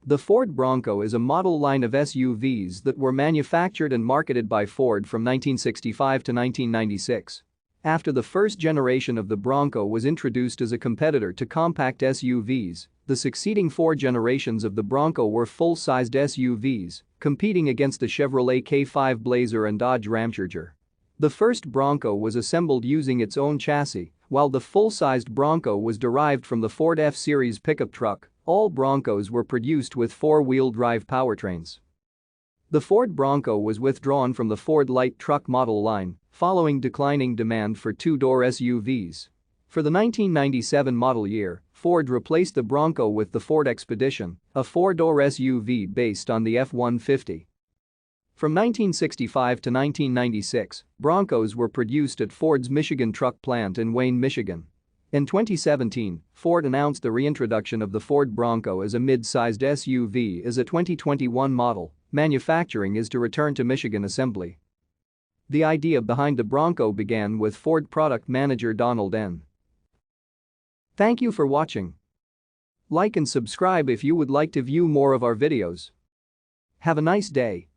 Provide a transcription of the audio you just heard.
The Ford Bronco is a model line of SUVs that were manufactured and marketed by Ford from 1965 to 1996. After the first generation of the Bronco was introduced as a competitor to compact SUVs, the succeeding four generations of the Bronco were full-sized SUVs, competing against the Chevrolet K5 Blazer and Dodge Ramcharger. The first Bronco was assembled using its own chassis, while the full-sized Bronco was derived from the Ford F-Series pickup truck. All Broncos were produced with four-wheel drive powertrains. The Ford Bronco was withdrawn from the Ford light truck model line following declining demand for two-door SUVs. For the 1997 model year, Ford replaced the Bronco with the Ford Expedition, a four-door SUV based on the F-150. From 1965 to 1996, Broncos were produced at Ford's Michigan truck plant in Wayne, Michigan. In 2017, Ford announced the reintroduction of the Ford Bronco as a mid-sized SUV as a 2021 model. Manufacturing is to return to Michigan assembly. The idea behind the Bronco began with Ford product manager Donald N. Thank you for watching. Like and subscribe if you would like to view more of our videos. Have a nice day.